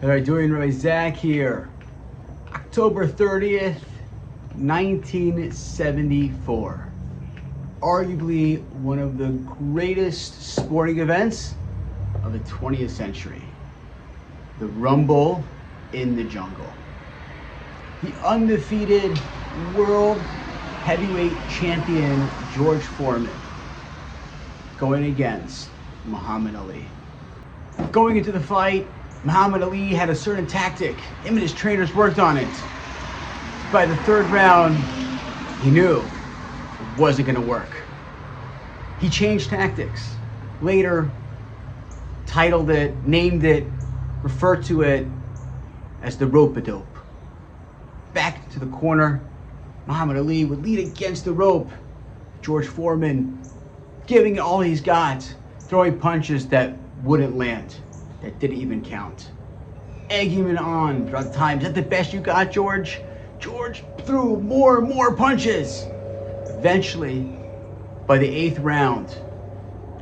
How are you doing? Rabbi Zach here. October 30th, 1974. Arguably one of the greatest sporting events of the 20th century. The Rumble in the Jungle. The undefeated world heavyweight champion George Foreman going against Muhammad Ali. Going into the fight, Muhammad Ali had a certain tactic. Him and his trainers worked on it. By the third round, he knew it wasn't going to work. He changed tactics. Later, titled it, named it, referred to it as the rope-a-dope. Back to the corner, Muhammad Ali would lead against the rope. George Foreman giving it all he's got, throwing punches that wouldn't land, that didn't even count. Egging him on throughout the time. Is that the best you got, George? George threw more and more punches. Eventually, by the 8th round,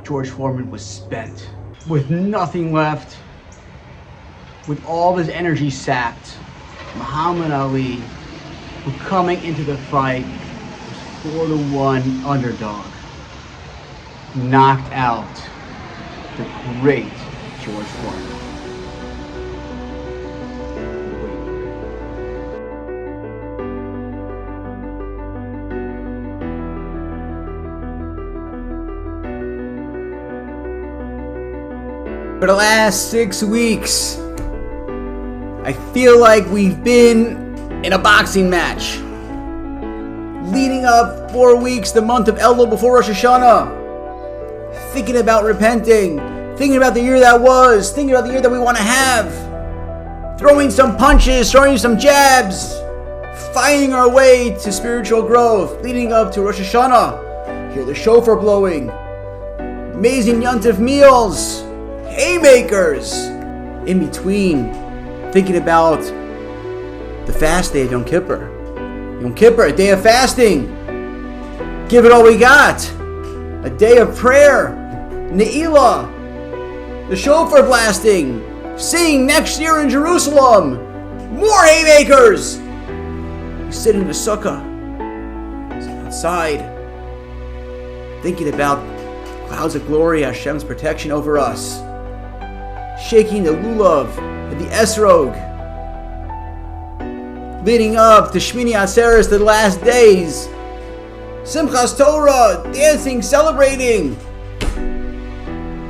George Foreman was spent. With nothing left, with all of his energy sapped, Muhammad Ali, who coming into the fight was 4-1 underdog, knocked out the great George Foreman. For the last 6 weeks, I feel like we've been in a boxing match. Leading up 4 weeks, the month of Elul before Rosh Hashanah. Thinking about repenting. Thinking about the year that was. Thinking about the year that we want to have. Throwing some punches, throwing some jabs. Finding our way to spiritual growth. Leading up to Rosh Hashanah. Hear the shofar blowing. Amazing Yontif meals. Haymakers. In between, thinking about the fast day of Yom Kippur. Yom Kippur, a day of fasting. Give it all we got. A day of prayer. Ne'ilah. The shofar blasting. Sing next year in Jerusalem. More haymakers. We sit in the sukkah. Sit outside. Thinking about clouds of glory, Hashem's protection over us. Shaking the lulav and the esrog. Leading up to Shmini Atzeres, the last days. Simchas Torah, dancing, celebrating.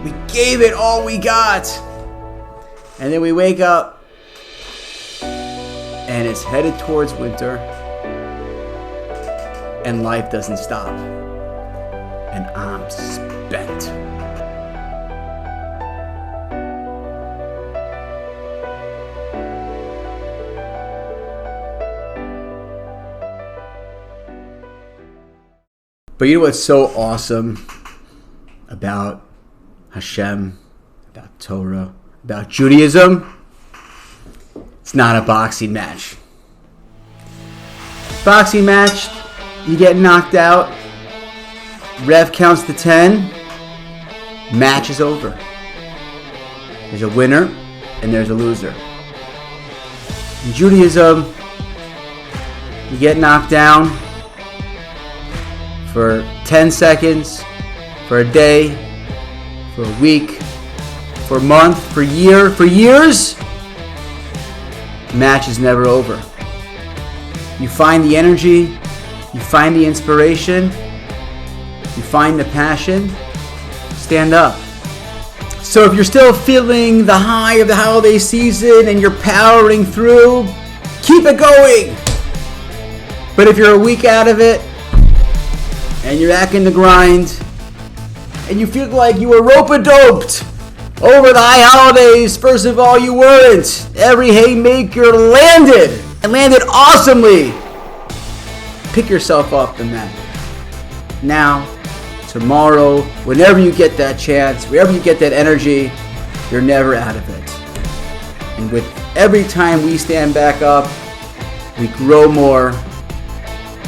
We gave it all we got. And then we wake up and it's headed towards winter and life doesn't stop. And I'm spent. But you know what's so awesome about Hashem, about Torah, about Judaism? It's not a boxing match. Boxing match, you get knocked out, ref counts to 10, match is over. There's a winner and there's a loser. In Judaism, you get knocked down for 10 seconds, for a day, for a week, for a month, for a year, for years. Match is never over. You find the energy, you find the inspiration, you find the passion, stand up. So if you're still feeling the high of the holiday season and you're powering through, keep it going. But if you're a week out of it, and you're back in the grind, and you feel like you were rope-a-doped over the high holidays, first of all, you weren't. Every haymaker landed, and landed awesomely. Pick yourself up in that. Now, tomorrow, whenever you get that chance, wherever you get that energy, you're never out of it. And with every time we stand back up, we grow more,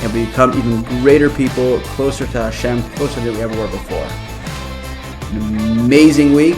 and we become even greater people, closer to Hashem, closer than we ever were before. An amazing week.